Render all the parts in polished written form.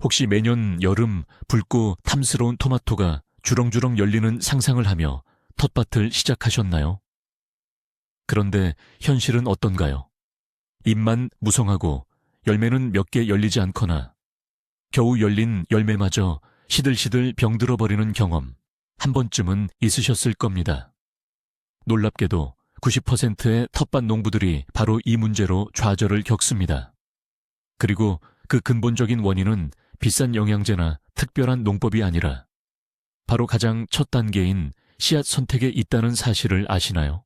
혹시 매년 여름 붉고 탐스러운 토마토가 주렁주렁 열리는 상상을 하며 텃밭을 시작하셨나요? 그런데 현실은 어떤가요? 잎만 무성하고 열매는 몇 개 열리지 않거나 겨우 열린 열매마저 시들시들 병들어 버리는 경험 한 번쯤은 있으셨을 겁니다. 놀랍게도 90%의 텃밭 농부들이 바로 이 문제로 좌절을 겪습니다. 그리고 그 근본적인 원인은 비싼 영양제나 특별한 농법이 아니라 바로 가장 첫 단계인 씨앗 선택에 있다는 사실을 아시나요?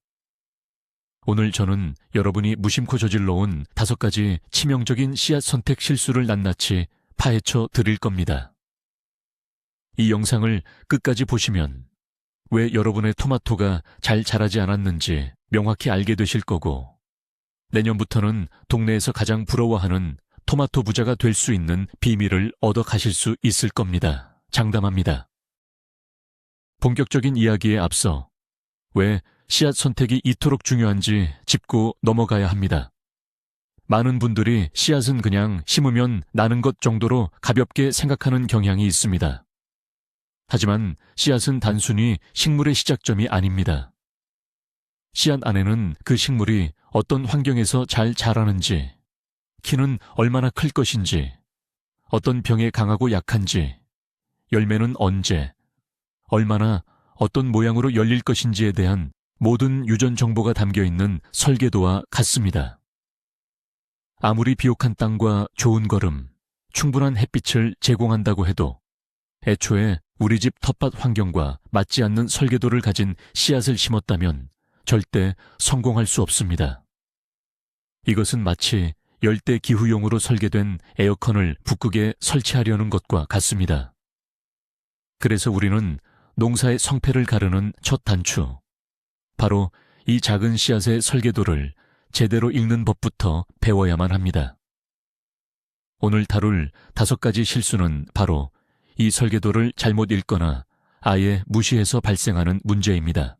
오늘 저는 여러분이 무심코 저질러온 5가지 치명적인 씨앗 선택 실수를 낱낱이 파헤쳐 드릴 겁니다. 이 영상을 끝까지 보시면 왜 여러분의 토마토가 잘 자라지 않았는지 명확히 알게 되실 거고, 내년부터는 동네에서 가장 부러워하는 토마토 부자가 될 수 있는 비밀을 얻어 가실 수 있을 겁니다. 장담합니다. 본격적인 이야기에 앞서 왜 씨앗 선택이 이토록 중요한지 짚고 넘어가야 합니다. 많은 분들이 씨앗은 그냥 심으면 나는 것 정도로 가볍게 생각하는 경향이 있습니다. 하지만 씨앗은 단순히 식물의 시작점이 아닙니다. 씨앗 안에는 그 식물이 어떤 환경에서 잘 자라는지, 키는 얼마나 클 것인지, 어떤 병에 강하고 약한지, 열매는 언제, 얼마나 어떤 모양으로 열릴 것인지에 대한 모든 유전 정보가 담겨있는 설계도와 같습니다. 아무리 비옥한 땅과 좋은 거름, 충분한 햇빛을 제공한다고 해도 애초에 우리 집 텃밭 환경과 맞지 않는 설계도를 가진 씨앗을 심었다면 절대 성공할 수 없습니다. 이것은 마치 열대 기후용으로 설계된 에어컨을 북극에 설치하려는 것과 같습니다. 그래서 우리는 농사의 성패를 가르는 첫 단추, 바로 이 작은 씨앗의 설계도를 제대로 읽는 법부터 배워야만 합니다. 오늘 다룰 5가지 실수는 바로 이 설계도를 잘못 읽거나 아예 무시해서 발생하는 문제입니다.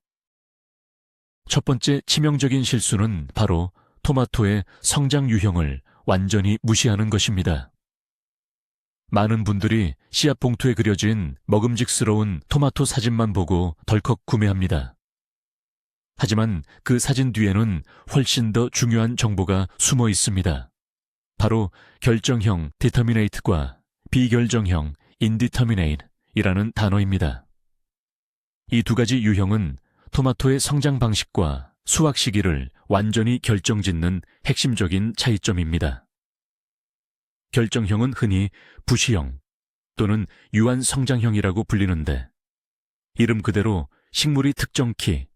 첫 번째 치명적인 실수는 바로 토마토의 성장 유형을 완전히 무시하는 것입니다. 많은 분들이 씨앗 봉투에 그려진 먹음직스러운 토마토 사진만 보고 덜컥 구매합니다. 하지만 그 사진 뒤에는 훨씬 더 중요한 정보가 숨어 있습니다. 바로 결정형 determinate과 비결정형 indeterminate이라는 단어입니다. 이 2가지 유형은 토마토의 성장 방식과 수확 시기를 완전히 결정짓는 핵심적인 차이점입니다. 결정형은 흔히 부시형 또는 유한 성장형이라고 불리는데, 이름 그대로 식물이 특정 키,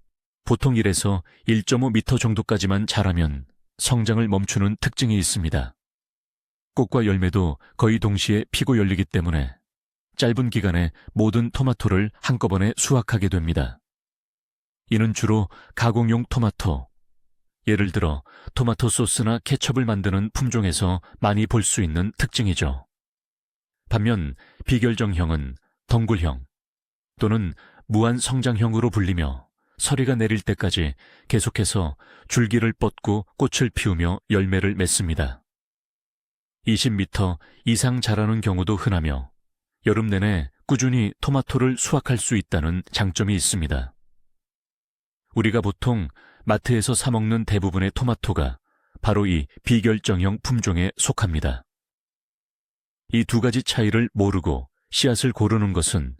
보통 1에서 1.5m 정도까지만 자라면 성장을 멈추는 특징이 있습니다. 꽃과 열매도 거의 동시에 피고 열리기 때문에 짧은 기간에 모든 토마토를 한꺼번에 수확하게 됩니다. 이는 주로 가공용 토마토, 예를 들어 토마토 소스나 케첩을 만드는 품종에서 많이 볼 수 있는 특징이죠. 반면 비결정형은 덩굴형 또는 무한 성장형으로 불리며 서리가 내릴 때까지 계속해서 줄기를 뻗고 꽃을 피우며 열매를 맺습니다. 20m 이상 자라는 경우도 흔하며 여름 내내 꾸준히 토마토를 수확할 수 있다는 장점이 있습니다. 우리가 보통 마트에서 사 먹는 대부분의 토마토가 바로 이 비결정형 품종에 속합니다. 이 2가지 차이를 모르고 씨앗을 고르는 것은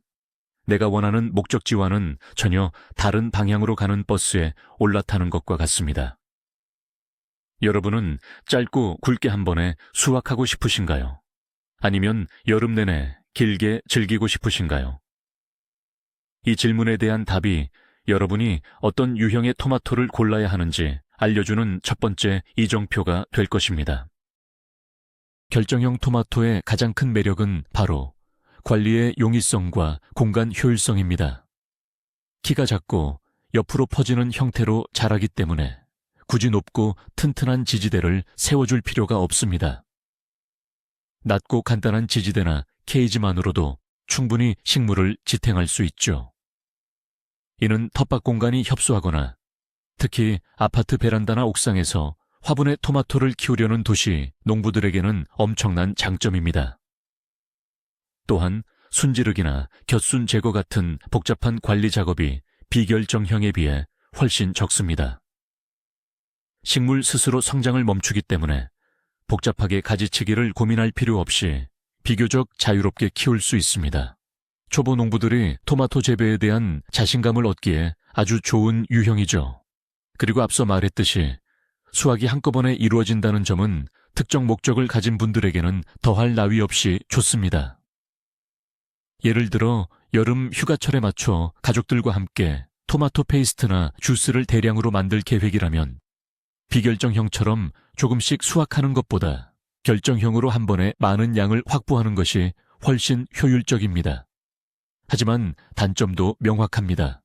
내가 원하는 목적지와는 전혀 다른 방향으로 가는 버스에 올라타는 것과 같습니다. 여러분은 짧고 굵게 한 번에 수확하고 싶으신가요? 아니면 여름 내내 길게 즐기고 싶으신가요? 이 질문에 대한 답이 여러분이 어떤 유형의 토마토를 골라야 하는지 알려주는 첫 번째 이정표가 될 것입니다. 결정형 토마토의 가장 큰 매력은 바로 관리의 용이성과 공간 효율성입니다. 키가 작고 옆으로 퍼지는 형태로 자라기 때문에 굳이 높고 튼튼한 지지대를 세워줄 필요가 없습니다. 낮고 간단한 지지대나 케이지만으로도 충분히 식물을 지탱할 수 있죠. 이는 텃밭 공간이 협소하거나 특히 아파트 베란다나 옥상에서 화분에 토마토를 키우려는 도시 농부들에게는 엄청난 장점입니다. 또한 순지르기나 곁순 제거 같은 복잡한 관리 작업이 비결정형에 비해 훨씬 적습니다. 식물 스스로 성장을 멈추기 때문에 복잡하게 가지치기를 고민할 필요 없이 비교적 자유롭게 키울 수 있습니다. 초보 농부들이 토마토 재배에 대한 자신감을 얻기에 아주 좋은 유형이죠. 그리고 앞서 말했듯이 수확이 한꺼번에 이루어진다는 점은 특정 목적을 가진 분들에게는 더할 나위 없이 좋습니다. 예를 들어 여름 휴가철에 맞춰 가족들과 함께 토마토 페이스트나 주스를 대량으로 만들 계획이라면 비결정형처럼 조금씩 수확하는 것보다 결정형으로 한 번에 많은 양을 확보하는 것이 훨씬 효율적입니다. 하지만 단점도 명확합니다.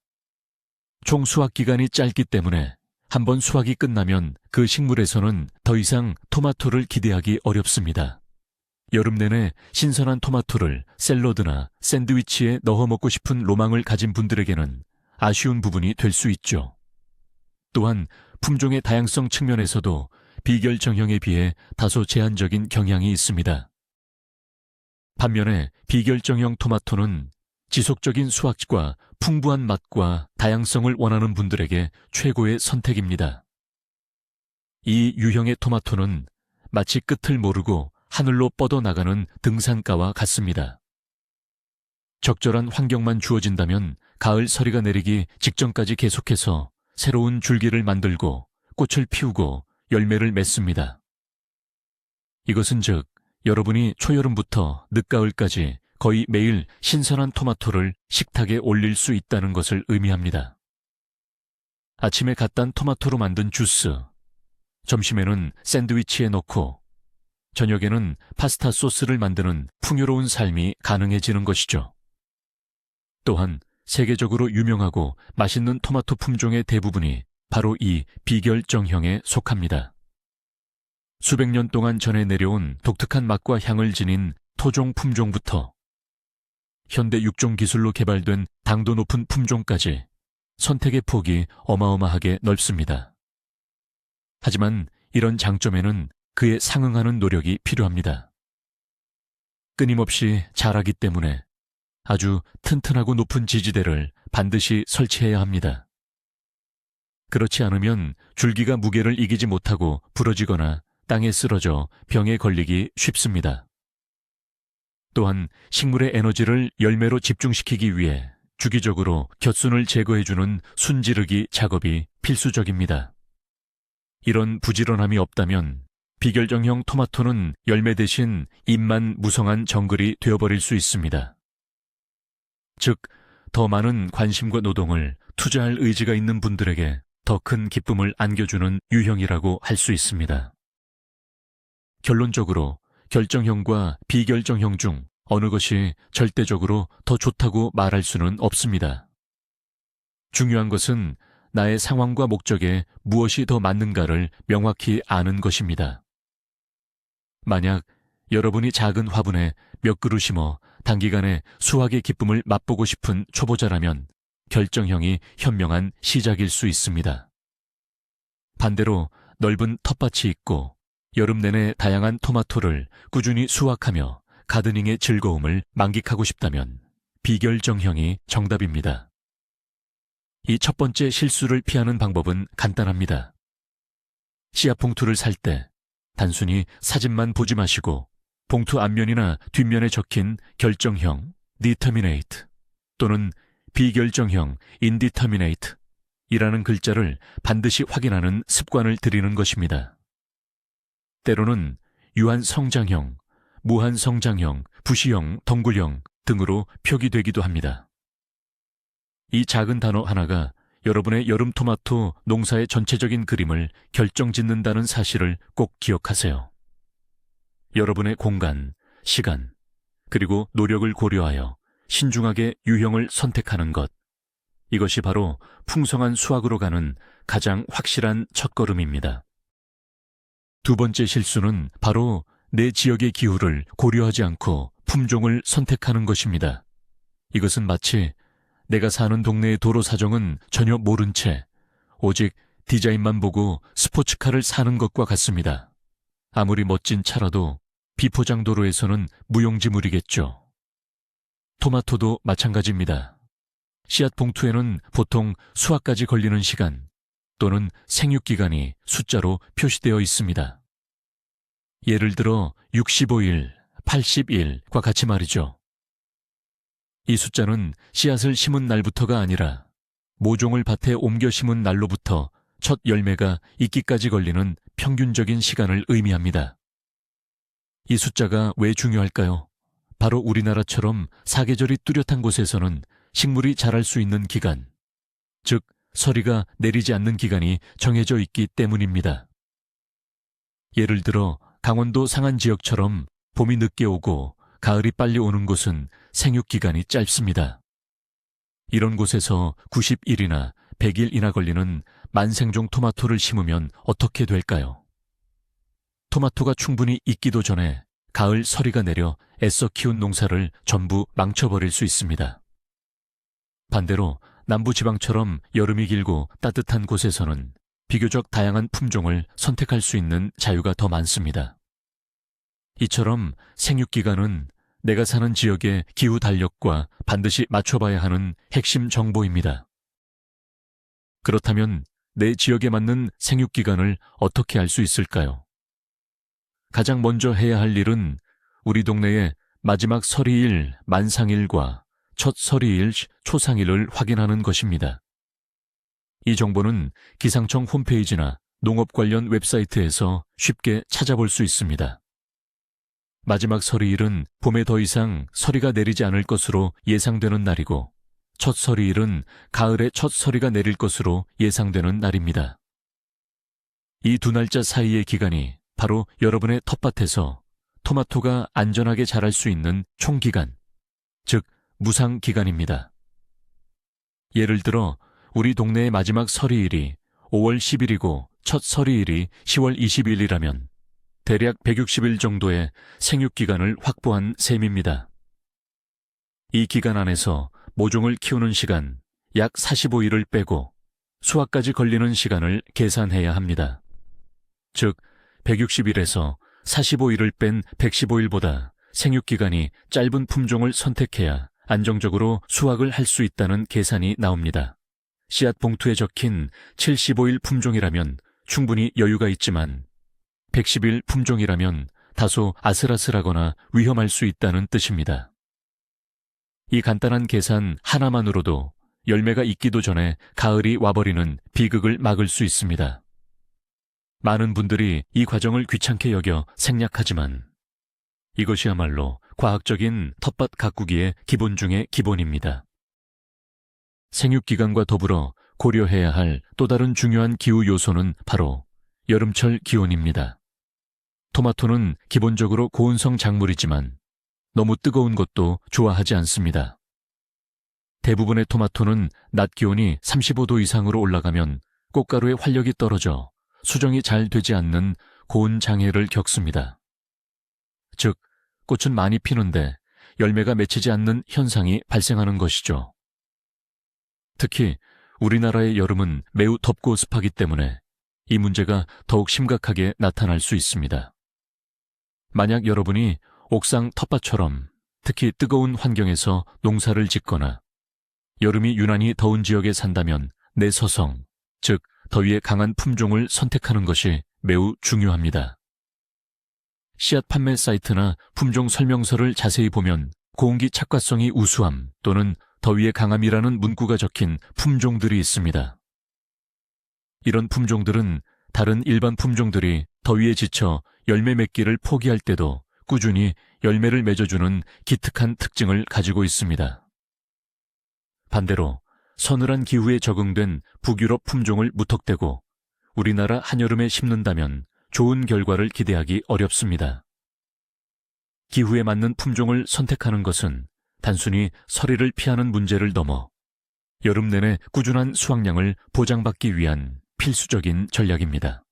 총 수확 기간이 짧기 때문에 한 번 수확이 끝나면 그 식물에서는 더 이상 토마토를 기대하기 어렵습니다. 여름 내내 신선한 토마토를 샐러드나 샌드위치에 넣어 먹고 싶은 로망을 가진 분들에게는 아쉬운 부분이 될 수 있죠. 또한 품종의 다양성 측면에서도 비결정형에 비해 다소 제한적인 경향이 있습니다. 반면에 비결정형 토마토는 지속적인 수확과 풍부한 맛과 다양성을 원하는 분들에게 최고의 선택입니다. 이 유형의 토마토는 마치 끝을 모르고 하늘로 뻗어나가는 등산가와 같습니다. 적절한 환경만 주어진다면 가을 서리가 내리기 직전까지 계속해서 새로운 줄기를 만들고 꽃을 피우고 열매를 맺습니다. 이것은 즉 여러분이 초여름부터 늦가을까지 거의 매일 신선한 토마토를 식탁에 올릴 수 있다는 것을 의미합니다. 아침에 갓 딴 토마토로 만든 주스, 점심에는 샌드위치에 넣고 저녁에는 파스타 소스를 만드는 풍요로운 삶이 가능해지는 것이죠. 또한 세계적으로 유명하고 맛있는 토마토 품종의 대부분이 바로 이 비결정형에 속합니다. 수백 년 동안 전해 내려온 독특한 맛과 향을 지닌 토종 품종부터 현대 육종 기술로 개발된 당도 높은 품종까지 선택의 폭이 어마어마하게 넓습니다. 하지만 이런 장점에는 그에 상응하는 노력이 필요합니다. 끊임없이 자라기 때문에 아주 튼튼하고 높은 지지대를 반드시 설치해야 합니다. 그렇지 않으면 줄기가 무게를 이기지 못하고 부러지거나 땅에 쓰러져 병에 걸리기 쉽습니다. 또한 식물의 에너지를 열매로 집중시키기 위해 주기적으로 곁순을 제거해주는 순지르기 작업이 필수적입니다. 이런 부지런함이 없다면 비결정형 토마토는 열매 대신 잎만 무성한 정글이 되어버릴 수 있습니다. 즉, 더 많은 관심과 노동을 투자할 의지가 있는 분들에게 더 큰 기쁨을 안겨주는 유형이라고 할 수 있습니다. 결론적으로 결정형과 비결정형 중 어느 것이 절대적으로 더 좋다고 말할 수는 없습니다. 중요한 것은 나의 상황과 목적에 무엇이 더 맞는가를 명확히 아는 것입니다. 만약 여러분이 작은 화분에 몇 그루 심어 단기간에 수확의 기쁨을 맛보고 싶은 초보자라면 결정형이 현명한 시작일 수 있습니다. 반대로 넓은 텃밭이 있고 여름 내내 다양한 토마토를 꾸준히 수확하며 가드닝의 즐거움을 만끽하고 싶다면 비결정형이 정답입니다. 이 첫 번째 실수를 피하는 방법은 간단합니다. 씨앗 봉투를 살 때 단순히 사진만 보지 마시고 봉투 앞면이나 뒷면에 적힌 결정형 determinate 또는 비결정형 indeterminate 이라는 글자를 반드시 확인하는 습관을 들이는 것입니다. 때로는 유한성장형, 무한성장형, 부시형, 덩굴형 등으로 표기되기도 합니다. 이 작은 단어 하나가 여러분의 여름 토마토 농사의 전체적인 그림을 결정짓는다는 사실을 꼭 기억하세요. 여러분의 공간, 시간, 그리고 노력을 고려하여 신중하게 유형을 선택하는 것. 이것이 바로 풍성한 수확으로 가는 가장 확실한 첫걸음입니다. 두 번째 실수는 바로 내 지역의 기후를 고려하지 않고 품종을 선택하는 것입니다. 이것은 마치 내가 사는 동네의 도로 사정은 전혀 모른 채 오직 디자인만 보고 스포츠카를 사는 것과 같습니다. 아무리 멋진 차라도 비포장 도로에서는 무용지물이겠죠. 토마토도 마찬가지입니다. 씨앗 봉투에는 보통 수확까지 걸리는 시간 또는 생육기간이 숫자로 표시되어 있습니다. 예를 들어 65일, 80일과 같이 말이죠. 이 숫자는 씨앗을 심은 날부터가 아니라 모종을 밭에 옮겨 심은 날로부터 첫 열매가 익기까지 걸리는 평균적인 시간을 의미합니다. 이 숫자가 왜 중요할까요? 바로 우리나라처럼 사계절이 뚜렷한 곳에서는 식물이 자랄 수 있는 기간, 즉 서리가 내리지 않는 기간이 정해져 있기 때문입니다. 예를 들어 강원도 상안 지역처럼 봄이 늦게 오고 가을이 빨리 오는 곳은 생육기간이 짧습니다. 이런 곳에서 90일이나 100일이나 걸리는 만생종 토마토를 심으면 어떻게 될까요? 토마토가 충분히 익기도 전에 가을 서리가 내려 애써 키운 농사를 전부 망쳐버릴 수 있습니다. 반대로 남부지방처럼 여름이 길고 따뜻한 곳에서는 비교적 다양한 품종을 선택할 수 있는 자유가 더 많습니다. 이처럼 생육기간은 내가 사는 지역의 기후 달력과 반드시 맞춰봐야 하는 핵심 정보입니다. 그렇다면 내 지역에 맞는 생육기간을 어떻게 알 수 있을까요? 가장 먼저 해야 할 일은 우리 동네의 마지막 서리일 만상일과 첫 서리일 초상일을 확인하는 것입니다. 이 정보는 기상청 홈페이지나 농업 관련 웹사이트에서 쉽게 찾아볼 수 있습니다. 마지막 서리일은 봄에 더 이상 서리가 내리지 않을 것으로 예상되는 날이고, 첫 서리일은 가을에 첫 서리가 내릴 것으로 예상되는 날입니다. 이 두 날짜 사이의 기간이 바로 여러분의 텃밭에서 토마토가 안전하게 자랄 수 있는 총기간, 즉 무상기간입니다. 예를 들어 우리 동네의 마지막 서리일이 5월 10일이고 첫 서리일이 10월 20일이라면 대략 160일 정도의 생육기간을 확보한 셈입니다. 이 기간 안에서 모종을 키우는 시간 약 45일을 빼고 수확까지 걸리는 시간을 계산해야 합니다. 즉 160일에서 45일을 뺀 115일보다 생육기간이 짧은 품종을 선택해야 안정적으로 수확을 할 수 있다는 계산이 나옵니다. 씨앗 봉투에 적힌 75일 품종이라면 충분히 여유가 있지만 110일 품종이라면 다소 아슬아슬하거나 위험할 수 있다는 뜻입니다. 이 간단한 계산 하나만으로도 열매가 익기도 전에 가을이 와버리는 비극을 막을 수 있습니다. 많은 분들이 이 과정을 귀찮게 여겨 생략하지만 이것이야말로 과학적인 텃밭 가꾸기의 기본 중의 기본입니다. 생육기간과 더불어 고려해야 할 또 다른 중요한 기후 요소는 바로 여름철 기온입니다. 토마토는 기본적으로 고온성 작물이지만 너무 뜨거운 것도 좋아하지 않습니다. 대부분의 토마토는 낮 기온이 35도 이상으로 올라가면 꽃가루의 활력이 떨어져 수정이 잘 되지 않는 고온 장애를 겪습니다. 즉, 꽃은 많이 피는데 열매가 맺히지 않는 현상이 발생하는 것이죠. 특히 우리나라의 여름은 매우 덥고 습하기 때문에 이 문제가 더욱 심각하게 나타날 수 있습니다. 만약 여러분이 옥상 텃밭처럼 특히 뜨거운 환경에서 농사를 짓거나 여름이 유난히 더운 지역에 산다면 내서성, 즉 더위에 강한 품종을 선택하는 것이 매우 중요합니다. 씨앗 판매 사이트나 품종 설명서를 자세히 보면 고온기 착과성이 우수함 또는 더위에 강함이라는 문구가 적힌 품종들이 있습니다. 이런 품종들은 다른 일반 품종들이 더위에 지쳐 열매 맺기를 포기할 때도 꾸준히 열매를 맺어주는 기특한 특징을 가지고 있습니다. 반대로 서늘한 기후에 적응된 북유럽 품종을 무턱대고 우리나라 한여름에 심는다면 좋은 결과를 기대하기 어렵습니다. 기후에 맞는 품종을 선택하는 것은 단순히 서리를 피하는 문제를 넘어 여름 내내 꾸준한 수확량을 보장받기 위한 필수적인 전략입니다.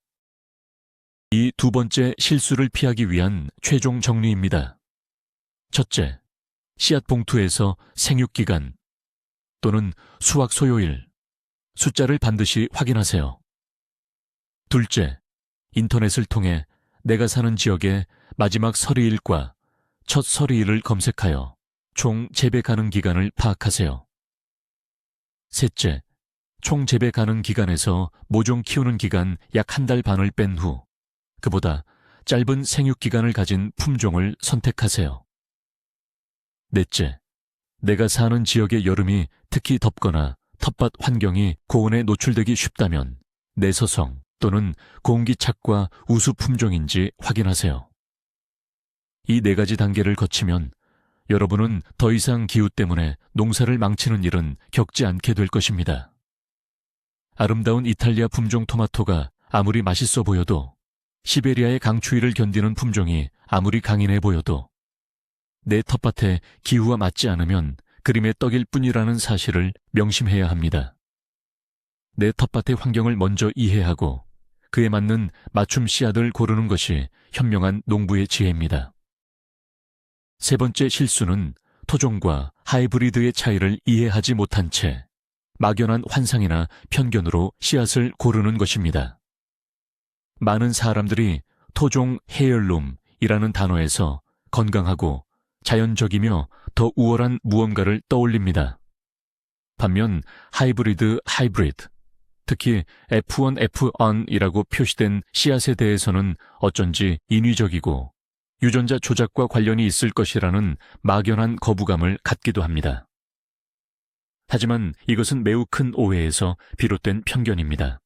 이 두 번째 실수를 피하기 위한 최종 정리입니다. 첫째, 씨앗 봉투에서 생육기간 또는 수확 소요일, 숫자를 반드시 확인하세요. 둘째, 인터넷을 통해 내가 사는 지역의 마지막 서리일과 첫 서리일을 검색하여 총 재배 가능 기간을 파악하세요. 셋째, 총 재배 가능 기간에서 모종 키우는 기간 약 한 달 반을 뺀 후 그보다 짧은 생육 기간을 가진 품종을 선택하세요. 넷째, 내가 사는 지역의 여름이 특히 덥거나 텃밭 환경이 고온에 노출되기 쉽다면 내서성 또는 공기착과 우수 품종인지 확인하세요. 이 네 가지 단계를 거치면 여러분은 더 이상 기후 때문에 농사를 망치는 일은 겪지 않게 될 것입니다. 아름다운 이탈리아 품종 토마토가 아무리 맛있어 보여도, 시베리아의 강추위를 견디는 품종이 아무리 강인해 보여도 내 텃밭에 기후와 맞지 않으면 그림의 떡일 뿐이라는 사실을 명심해야 합니다. 내 텃밭의 환경을 먼저 이해하고 그에 맞는 맞춤 씨앗을 고르는 것이 현명한 농부의 지혜입니다. 세 번째 실수는 토종과 하이브리드의 차이를 이해하지 못한 채 막연한 환상이나 편견으로 씨앗을 고르는 것입니다. 많은 사람들이 토종 헤얼룸이라는 단어에서 건강하고 자연적이며 더 우월한 무언가를 떠올립니다. 반면 하이브리드, 특히 F1, F1이라고 표시된 씨앗에 대해서는 어쩐지 인위적이고 유전자 조작과 관련이 있을 것이라는 막연한 거부감을 갖기도 합니다. 하지만 이것은 매우 큰 오해에서 비롯된 편견입니다.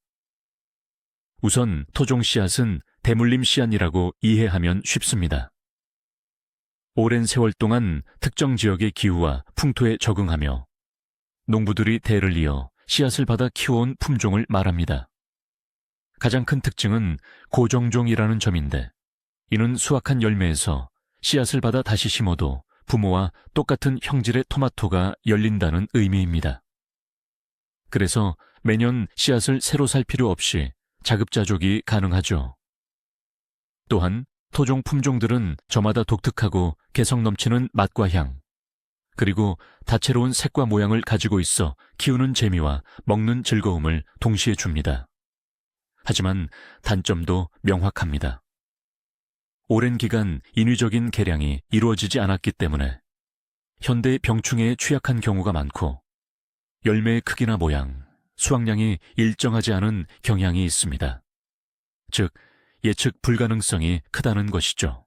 우선 토종 씨앗은 대물림 씨앗이라고 이해하면 쉽습니다. 오랜 세월 동안 특정 지역의 기후와 풍토에 적응하며 농부들이 대를 이어 씨앗을 받아 키워온 품종을 말합니다. 가장 큰 특징은 고정종이라는 점인데, 이는 수확한 열매에서 씨앗을 받아 다시 심어도 부모와 똑같은 형질의 토마토가 열린다는 의미입니다. 그래서 매년 씨앗을 새로 살 필요 없이 자급자족이 가능하죠. 또한 토종 품종들은 저마다 독특하고 개성 넘치는 맛과 향, 그리고 다채로운 색과 모양을 가지고 있어 키우는 재미와 먹는 즐거움을 동시에 줍니다. 하지만 단점도 명확합니다. 오랜 기간 인위적인 개량이 이루어지지 않았기 때문에 현대 병충해에 취약한 경우가 많고, 열매의 크기나 모양, 수확량이 일정하지 않은 경향이 있습니다. 즉, 예측 불가능성이 크다는 것이죠.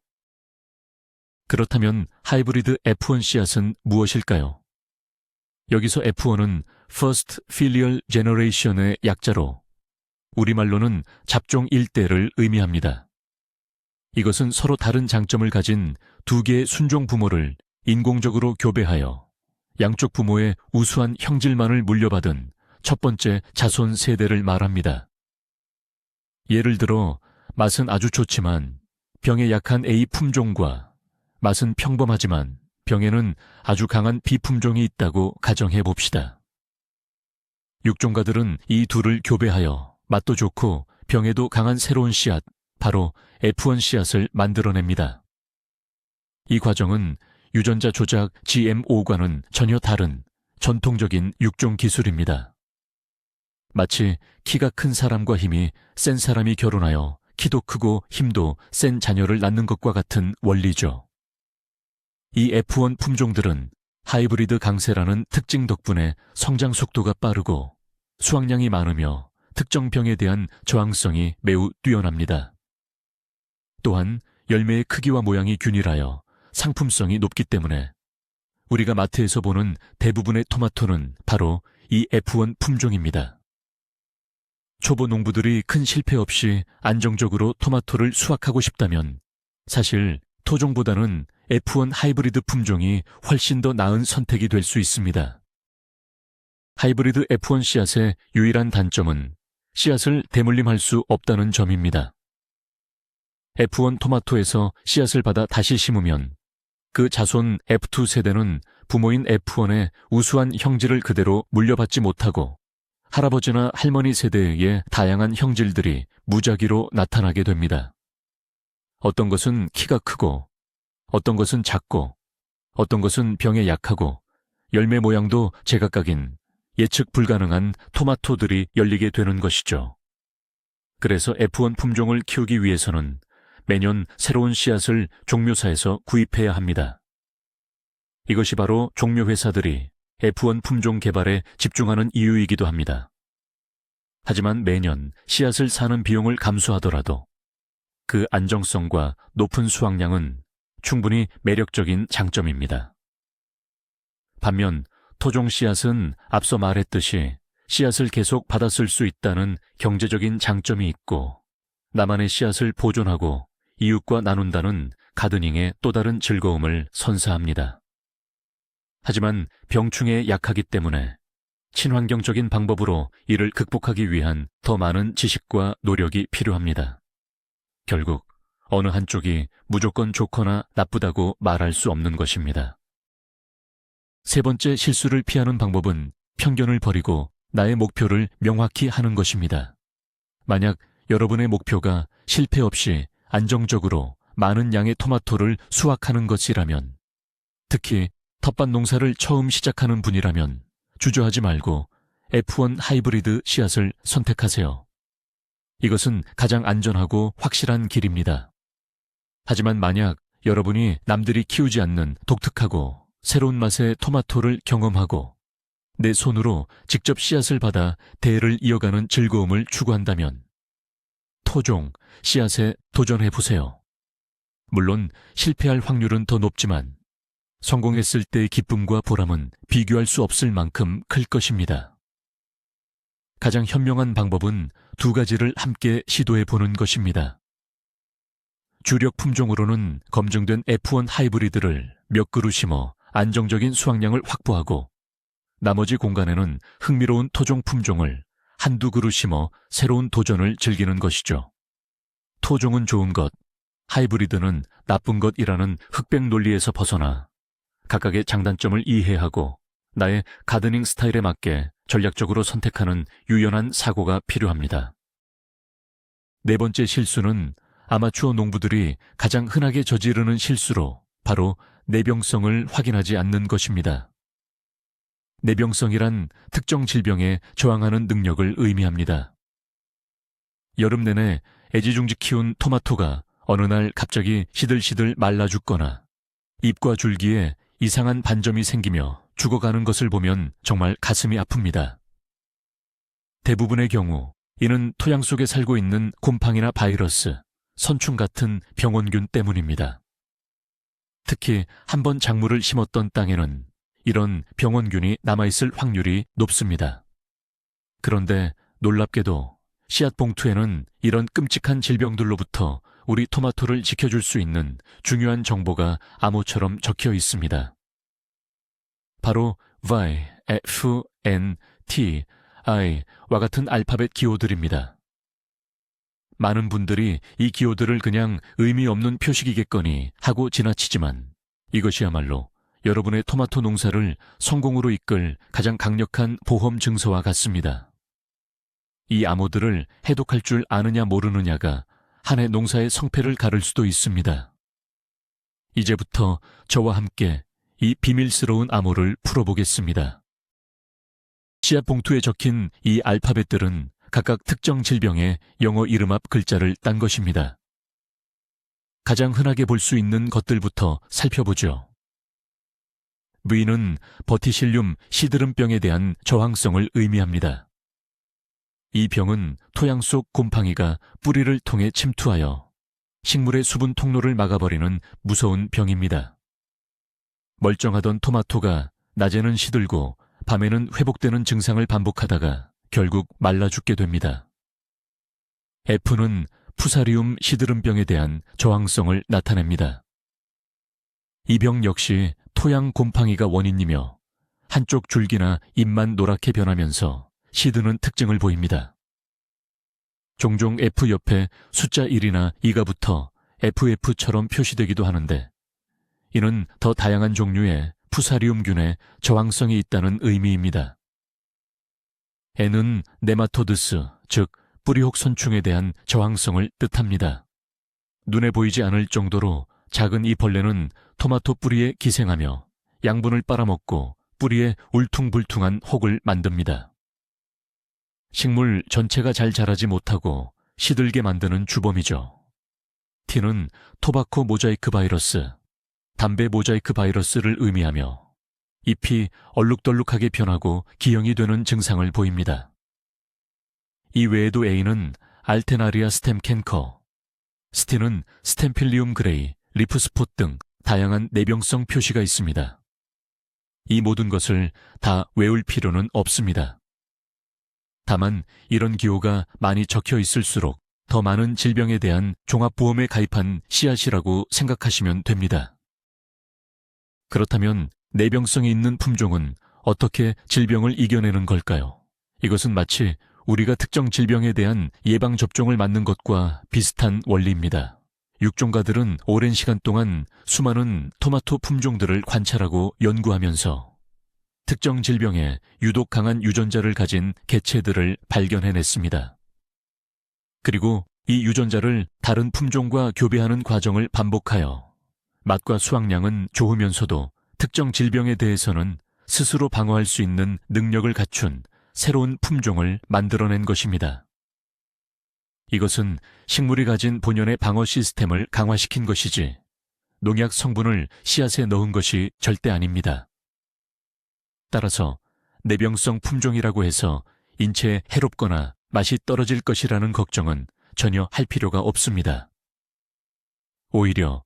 그렇다면 하이브리드 F1 씨앗은 무엇일까요? 여기서 F1은 First Filial Generation의 약자로 우리말로는 잡종 1대를 의미합니다. 이것은 서로 다른 장점을 가진 두 개의 순종 부모를 인공적으로 교배하여 양쪽 부모의 우수한 형질만을 물려받은 첫 번째 자손 세대를 말합니다. 예를 들어 맛은 아주 좋지만 병에 약한 A 품종과 맛은 평범하지만 병에는 아주 강한 B 품종이 있다고 가정해 봅시다. 육종가들은 이 둘을 교배하여 맛도 좋고 병에도 강한 새로운 씨앗, 바로 F1 씨앗을 만들어냅니다. 이 과정은 유전자 조작 GMO과는 전혀 다른 전통적인 육종 기술입니다. 마치 키가 큰 사람과 힘이 센 사람이 결혼하여 키도 크고 힘도 센 자녀를 낳는 것과 같은 원리죠. 이 F1 품종들은 하이브리드 강세라는 특징 덕분에 성장 속도가 빠르고 수확량이 많으며 특정 병에 대한 저항성이 매우 뛰어납니다. 또한 열매의 크기와 모양이 균일하여 상품성이 높기 때문에 우리가 마트에서 보는 대부분의 토마토는 바로 이 F1 품종입니다. 초보 농부들이 큰 실패 없이 안정적으로 토마토를 수확하고 싶다면 사실 토종보다는 F1 하이브리드 품종이 훨씬 더 나은 선택이 될 수 있습니다. 하이브리드 F1 씨앗의 유일한 단점은 씨앗을 대물림할 수 없다는 점입니다. F1 토마토에서 씨앗을 받아 다시 심으면 그 자손 F2 세대는 부모인 F1의 우수한 형질을 그대로 물려받지 못하고 할아버지나 할머니 세대의 다양한 형질들이 무작위로 나타나게 됩니다. 어떤 것은 키가 크고, 어떤 것은 작고, 어떤 것은 병에 약하고, 열매 모양도 제각각인 예측 불가능한 토마토들이 열리게 되는 것이죠. 그래서 F1 품종을 키우기 위해서는 매년 새로운 씨앗을 종묘사에서 구입해야 합니다. 이것이 바로 종묘 회사들이 F1 품종 개발에 집중하는 이유이기도 합니다. 하지만 매년 씨앗을 사는 비용을 감수하더라도 그 안정성과 높은 수확량은 충분히 매력적인 장점입니다. 반면 토종 씨앗은 앞서 말했듯이 씨앗을 계속 받아 쓸 수 있다는 경제적인 장점이 있고 나만의 씨앗을 보존하고 이웃과 나눈다는 가드닝의 또 다른 즐거움을 선사합니다. 하지만 병충해에 약하기 때문에 친환경적인 방법으로 이를 극복하기 위한 더 많은 지식과 노력이 필요합니다. 결국 어느 한쪽이 무조건 좋거나 나쁘다고 말할 수 없는 것입니다. 세 번째 실수를 피하는 방법은 편견을 버리고 나의 목표를 명확히 하는 것입니다. 만약 여러분의 목표가 실패 없이 안정적으로 많은 양의 토마토를 수확하는 것이라면, 특히 텃밭 농사를 처음 시작하는 분이라면 주저하지 말고 F1 하이브리드 씨앗을 선택하세요. 이것은 가장 안전하고 확실한 길입니다. 하지만 만약 여러분이 남들이 키우지 않는 독특하고 새로운 맛의 토마토를 경험하고 내 손으로 직접 씨앗을 받아 대를 이어가는 즐거움을 추구한다면 토종 씨앗에 도전해보세요. 물론 실패할 확률은 더 높지만 성공했을 때의 기쁨과 보람은 비교할 수 없을 만큼 클 것입니다. 가장 현명한 방법은 두 가지를 함께 시도해보는 것입니다. 주력 품종으로는 검증된 F1 하이브리드를 몇 그루 심어 안정적인 수확량을 확보하고 나머지 공간에는 흥미로운 토종 품종을 한두 그루 심어 새로운 도전을 즐기는 것이죠. 토종은 좋은 것, 하이브리드는 나쁜 것이라는 흑백 논리에서 벗어나 각각의 장단점을 이해하고 나의 가드닝 스타일에 맞게 전략적으로 선택하는 유연한 사고가 필요합니다. 네 번째 실수는 아마추어 농부들이 가장 흔하게 저지르는 실수로 바로 내병성을 확인하지 않는 것입니다. 내병성이란 특정 질병에 저항하는 능력을 의미합니다. 여름 내내 애지중지 키운 토마토가 어느 날 갑자기 시들시들 말라 죽거나 잎과 줄기에 이상한 반점이 생기며 죽어가는 것을 보면 정말 가슴이 아픕니다. 대부분의 경우 이는 토양 속에 살고 있는 곰팡이나 바이러스, 선충 같은 병원균 때문입니다. 특히 한번 작물을 심었던 땅에는 이런 병원균이 남아있을 확률이 높습니다. 그런데 놀랍게도 씨앗 봉투에는 이런 끔찍한 질병들로부터 우리 토마토를 지켜줄 수 있는 중요한 정보가 암호처럼 적혀 있습니다. 바로 Y, F, N, T, I와 같은 알파벳 기호들입니다. 많은 분들이 이 기호들을 그냥 의미 없는 표식이겠거니 하고 지나치지만 이것이야말로 여러분의 토마토 농사를 성공으로 이끌 가장 강력한 보험 증서와 같습니다. 이 암호들을 해독할 줄 아느냐 모르느냐가 한 해 농사의 성패를 가를 수도 있습니다. 이제부터 저와 함께 이 비밀스러운 암호를 풀어보겠습니다. 씨앗 봉투에 적힌 이 알파벳들은 각각 특정 질병의 영어 이름 앞 글자를 딴 것입니다. 가장 흔하게 볼 수 있는 것들부터 살펴보죠. V는 버티실륨 시드름병에 대한 저항성을 의미합니다. 이 병은 토양 속 곰팡이가 뿌리를 통해 침투하여 식물의 수분 통로를 막아버리는 무서운 병입니다. 멀쩡하던 토마토가 낮에는 시들고 밤에는 회복되는 증상을 반복하다가 결국 말라 죽게 됩니다. F는 푸사리움 시드름병에 대한 저항성을 나타냅니다. 이 병 역시 토양 곰팡이가 원인이며 한쪽 줄기나 잎만 노랗게 변하면서 시드는 특징을 보입니다. 종종 F 옆에 숫자 1이나 2가 붙어 FF처럼 표시되기도 하는데 이는 더 다양한 종류의 푸사리움균에 저항성이 있다는 의미입니다. N은 네마토드스, 즉 뿌리혹 선충에 대한 저항성을 뜻합니다. 눈에 보이지 않을 정도로 작은 이 벌레는 토마토 뿌리에 기생하며 양분을 빨아먹고 뿌리에 울퉁불퉁한 혹을 만듭니다. 식물 전체가 잘 자라지 못하고 시들게 만드는 주범이죠. T는 토바코 모자이크 바이러스, 담배 모자이크 바이러스를 의미하며 잎이 얼룩덜룩하게 변하고 기형이 되는 증상을 보입니다. 이 외에도 A는 알테나리아 스템 캔커, 스티는 스템필리움 그레이, 리프스폿 등 다양한 내병성 표시가 있습니다. 이 모든 것을 다 외울 필요는 없습니다. 다만 이런 기호가 많이 적혀 있을수록 더 많은 질병에 대한 종합보험에 가입한 씨앗이라고 생각하시면 됩니다. 그렇다면 내병성이 있는 품종은 어떻게 질병을 이겨내는 걸까요? 이것은 마치 우리가 특정 질병에 대한 예방접종을 맞는 것과 비슷한 원리입니다. 육종가들은 오랜 시간 동안 수많은 토마토 품종들을 관찰하고 연구하면서 특정 질병에 유독 강한 유전자를 가진 개체들을 발견해냈습니다. 그리고 이 유전자를 다른 품종과 교배하는 과정을 반복하여 맛과 수확량은 좋으면서도 특정 질병에 대해서는 스스로 방어할 수 있는 능력을 갖춘 새로운 품종을 만들어낸 것입니다. 이것은 식물이 가진 본연의 방어 시스템을 강화시킨 것이지 농약 성분을 씨앗에 넣은 것이 절대 아닙니다. 따라서 내병성 품종이라고 해서 인체에 해롭거나 맛이 떨어질 것이라는 걱정은 전혀 할 필요가 없습니다. 오히려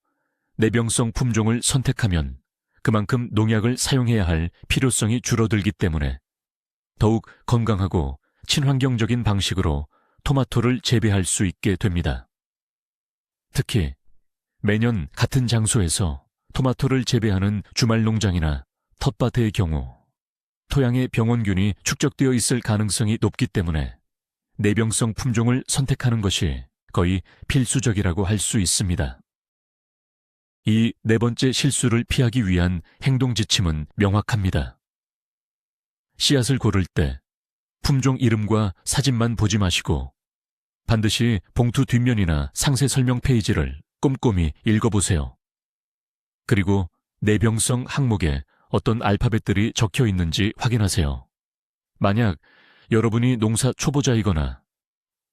내병성 품종을 선택하면 그만큼 농약을 사용해야 할 필요성이 줄어들기 때문에 더욱 건강하고 친환경적인 방식으로 토마토를 재배할 수 있게 됩니다. 특히 매년 같은 장소에서 토마토를 재배하는 주말 농장이나 텃밭의 경우 토양에 병원균이 축적되어 있을 가능성이 높기 때문에 내병성 품종을 선택하는 것이 거의 필수적이라고 할 수 있습니다. 이 네 번째 실수를 피하기 위한 행동 지침은 명확합니다. 씨앗을 고를 때 품종 이름과 사진만 보지 마시고 반드시 봉투 뒷면이나 상세 설명 페이지를 꼼꼼히 읽어보세요. 그리고 내병성 항목에 어떤 알파벳들이 적혀 있는지 확인하세요. 만약 여러분이 농사 초보자이거나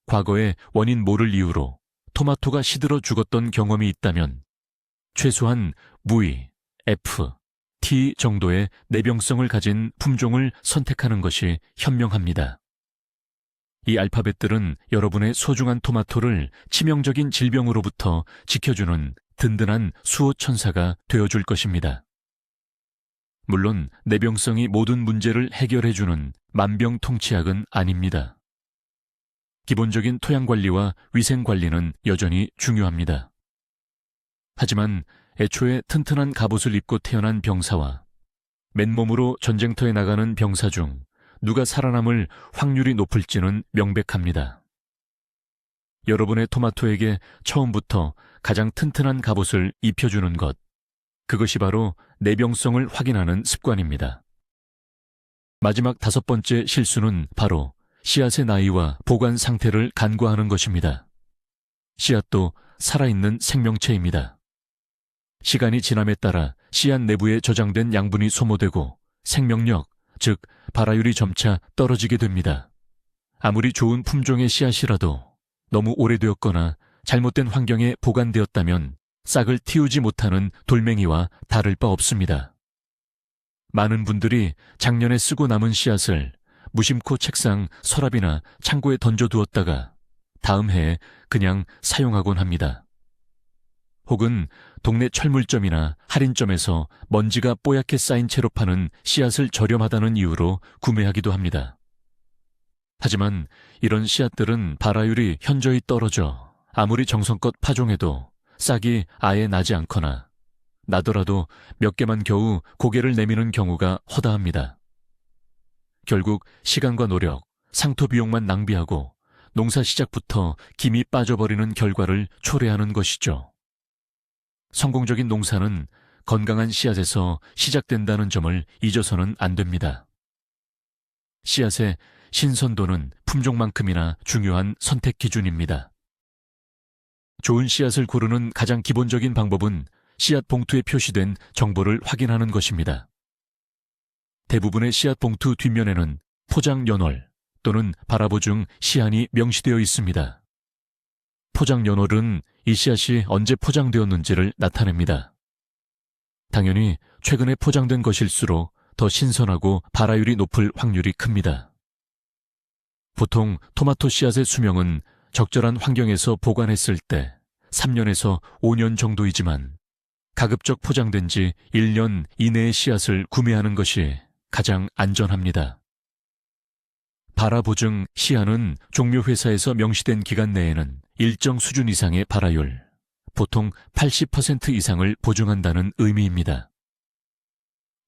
과거에 원인 모를 이유로 토마토가 시들어 죽었던 경험이 있다면 최소한 V, F, T 정도의 내병성을 가진 품종을 선택하는 것이 현명합니다. 이 알파벳들은 여러분의 소중한 토마토를 치명적인 질병으로부터 지켜주는 든든한 수호천사가 되어줄 것입니다. 물론 내병성이 모든 문제를 해결해주는 만병통치약은 아닙니다. 기본적인 토양 관리와 위생 관리는 여전히 중요합니다. 하지만 애초에 튼튼한 갑옷을 입고 태어난 병사와 맨몸으로 전쟁터에 나가는 병사 중 누가 살아남을 확률이 높을지는 명백합니다. 여러분의 토마토에게 처음부터 가장 튼튼한 갑옷을 입혀주는 것, 그것이 바로 내병성을 확인하는 습관입니다. 마지막 5번째 실수는 바로 씨앗의 나이와 보관 상태를 간과하는 것입니다. 씨앗도 살아있는 생명체입니다. 시간이 지남에 따라 씨앗 내부에 저장된 양분이 소모되고 생명력, 즉 발화율이 점차 떨어지게 됩니다. 아무리 좋은 품종의 씨앗이라도 너무 오래되었거나 잘못된 환경에 보관되었다면 싹을 틔우지 못하는 돌멩이와 다를 바 없습니다. 많은 분들이 작년에 쓰고 남은 씨앗을 무심코 책상, 서랍이나 창고에 던져두었다가 다음 해에 그냥 사용하곤 합니다. 혹은 동네 철물점이나 할인점에서 먼지가 뽀얗게 쌓인 채로 파는 씨앗을 저렴하다는 이유로 구매하기도 합니다. 하지만 이런 씨앗들은 발화율이 현저히 떨어져 아무리 정성껏 파종해도 싹이 아예 나지 않거나 나더라도 몇 개만 겨우 고개를 내미는 경우가 허다합니다. 결국 시간과 노력, 상토 비용만 낭비하고 농사 시작부터 김이 빠져버리는 결과를 초래하는 것이죠. 성공적인 농사는 건강한 씨앗에서 시작된다는 점을 잊어서는 안 됩니다. 씨앗의 신선도는 품종만큼이나 중요한 선택 기준입니다. 좋은 씨앗을 고르는 가장 기본적인 방법은 씨앗 봉투에 표시된 정보를 확인하는 것입니다. 대부분의 씨앗 봉투 뒷면에는 포장 연월 또는 발화보 중 시한이 명시되어 있습니다. 포장 연월은 이 씨앗이 언제 포장되었는지를 나타냅니다. 당연히 최근에 포장된 것일수록 더 신선하고 발화율이 높을 확률이 큽니다. 보통 토마토 씨앗의 수명은 적절한 환경에서 보관했을 때 3년에서 5년 정도이지만 가급적 포장된 지 1년 이내의 씨앗을 구매하는 것이 가장 안전합니다. 발화 보증 시한은 종묘 회사에서 명시된 기간 내에는 일정 수준 이상의 발화율, 보통 80% 이상을 보증한다는 의미입니다.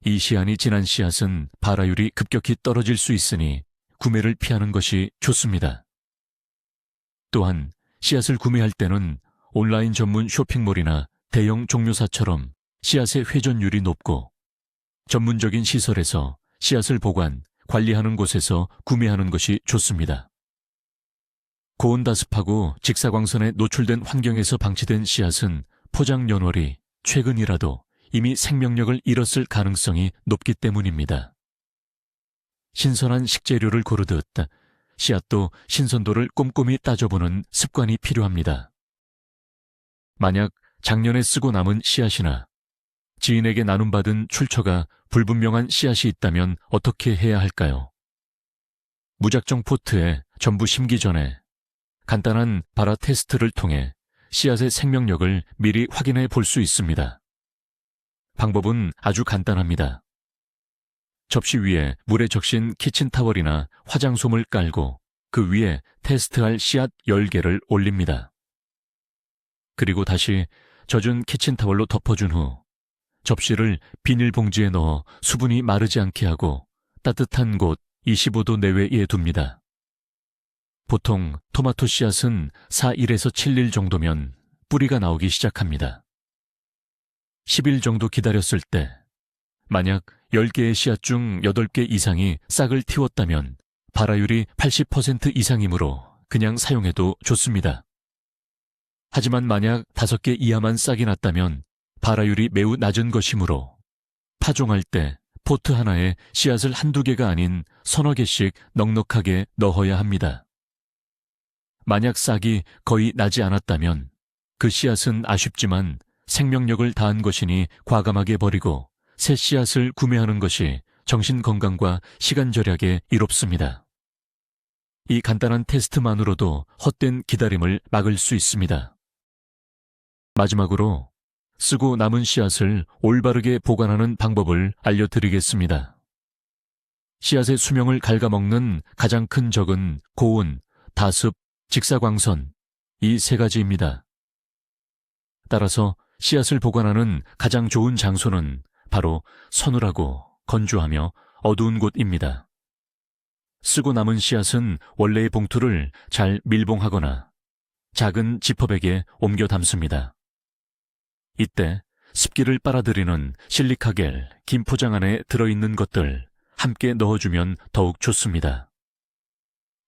이 시한이 지난 씨앗은 발화율이 급격히 떨어질 수 있으니 구매를 피하는 것이 좋습니다. 또한 씨앗을 구매할 때는 온라인 전문 쇼핑몰이나 대형 종묘사처럼 씨앗의 회전율이 높고 전문적인 시설에서 씨앗을 보관, 관리하는 곳에서 구매하는 것이 좋습니다. 고온다습하고 직사광선에 노출된 환경에서 방치된 씨앗은 포장 연월이 최근이라도 이미 생명력을 잃었을 가능성이 높기 때문입니다. 신선한 식재료를 고르듯 씨앗도 신선도를 꼼꼼히 따져보는 습관이 필요합니다. 만약 작년에 쓰고 남은 씨앗이나 지인에게 나눔받은 출처가 불분명한 씨앗이 있다면 어떻게 해야 할까요? 무작정 포트에 전부 심기 전에 간단한 발화 테스트를 통해 씨앗의 생명력을 미리 확인해 볼 수 있습니다. 방법은 아주 간단합니다. 접시 위에 물에 적신 키친타월이나 화장솜을 깔고 그 위에 테스트할 씨앗 10개를 올립니다. 그리고 다시 젖은 키친타월로 덮어준 후 접시를 비닐봉지에 넣어 수분이 마르지 않게 하고 따뜻한 곳 25도 내외에 둡니다. 보통 토마토 씨앗은 4일에서 7일 정도면 뿌리가 나오기 시작합니다. 10일 정도 기다렸을 때 만약 10개의 씨앗 중 8개 이상이 싹을 틔웠다면 발화율이 80% 이상이므로 그냥 사용해도 좋습니다. 하지만 만약 5개 이하만 싹이 났다면 발화율이 매우 낮은 것이므로 파종할 때 포트 하나에 씨앗을 한두 개가 아닌 서너 개씩 넉넉하게 넣어야 합니다. 만약 싹이 거의 나지 않았다면 그 씨앗은 아쉽지만 생명력을 다한 것이니 과감하게 버리고 새 씨앗을 구매하는 것이 정신 건강과 시간 절약에 이롭습니다. 이 간단한 테스트만으로도 헛된 기다림을 막을 수 있습니다. 마지막으로 쓰고 남은 씨앗을 올바르게 보관하는 방법을 알려드리겠습니다. 씨앗의 수명을 갉아먹는 가장 큰 적은 고온, 다습, 직사광선, 이 세 가지입니다. 따라서 씨앗을 보관하는 가장 좋은 장소는 바로 서늘하고 건조하며 어두운 곳입니다. 쓰고 남은 씨앗은 원래의 봉투를 잘 밀봉하거나 작은 지퍼백에 옮겨 담습니다. 이때 습기를 빨아들이는 실리카겔, 긴 포장 안에 들어있는 것들 함께 넣어주면 더욱 좋습니다.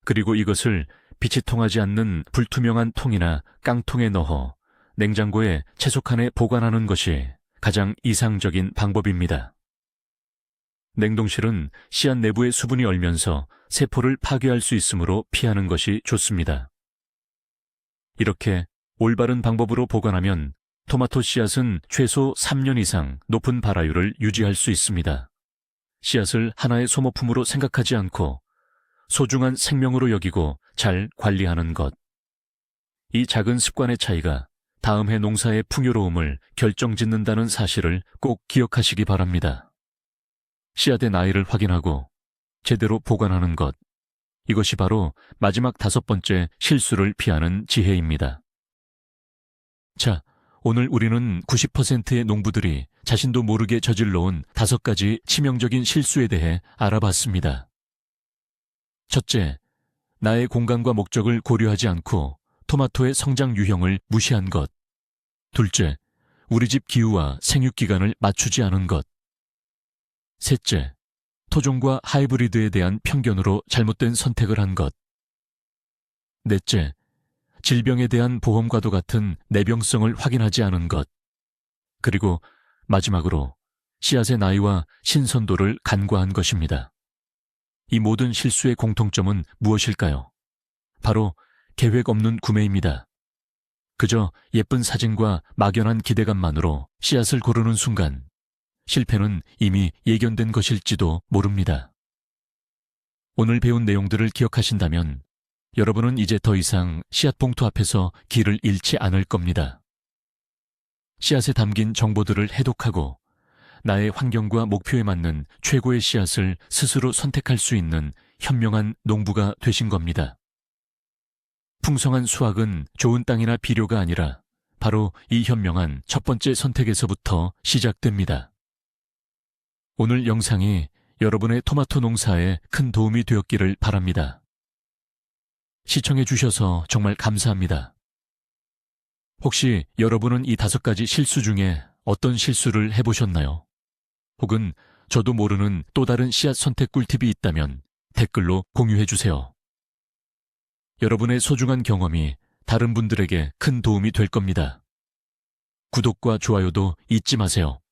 그리고 이것을 빛이 통하지 않는 불투명한 통이나 깡통에 넣어 냉장고에 채소칸에 보관하는 것이 가장 이상적인 방법입니다. 냉동실은 씨앗 내부의 수분이 얼면서 세포를 파괴할 수 있으므로 피하는 것이 좋습니다. 이렇게 올바른 방법으로 보관하면 토마토 씨앗은 최소 3년 이상 높은 발화율을 유지할 수 있습니다. 씨앗을 하나의 소모품으로 생각하지 않고 소중한 생명으로 여기고 잘 관리하는 것. 이 작은 습관의 차이가 다음 해 농사의 풍요로움을 결정짓는다는 사실을 꼭 기억하시기 바랍니다. 씨앗의 나이를 확인하고 제대로 보관하는 것. 이것이 바로 마지막 5번째 실수를 피하는 지혜입니다. 자, 오늘 우리는 90%의 농부들이 자신도 모르게 저질러온 5가지 치명적인 실수에 대해 알아봤습니다. 첫째, 나의 공간과 목적을 고려하지 않고 토마토의 성장 유형을 무시한 것. 둘째, 우리 집 기후와 생육기간을 맞추지 않은 것. 셋째, 토종과 하이브리드에 대한 편견으로 잘못된 선택을 한 것. 넷째, 질병에 대한 보험과도 같은 내병성을 확인하지 않은 것. 그리고 마지막으로 씨앗의 나이와 신선도를 간과한 것입니다. 이 모든 실수의 공통점은 무엇일까요? 바로 계획 없는 구매입니다. 그저 예쁜 사진과 막연한 기대감만으로 씨앗을 고르는 순간 실패는 이미 예견된 것일지도 모릅니다. 오늘 배운 내용들을 기억하신다면 여러분은 이제 더 이상 씨앗 봉투 앞에서 길을 잃지 않을 겁니다. 씨앗에 담긴 정보들을 해독하고 나의 환경과 목표에 맞는 최고의 씨앗을 스스로 선택할 수 있는 현명한 농부가 되신 겁니다. 풍성한 수확은 좋은 땅이나 비료가 아니라 바로 이 현명한 첫 번째 선택에서부터 시작됩니다. 오늘 영상이 여러분의 토마토 농사에 큰 도움이 되었기를 바랍니다. 시청해 주셔서 정말 감사합니다. 혹시 여러분은 이 5가지 실수 중에 어떤 실수를 해보셨나요? 혹은 저도 모르는 또 다른 씨앗 선택 꿀팁이 있다면 댓글로 공유해 주세요. 여러분의 소중한 경험이 다른 분들에게 큰 도움이 될 겁니다. 구독과 좋아요도 잊지 마세요.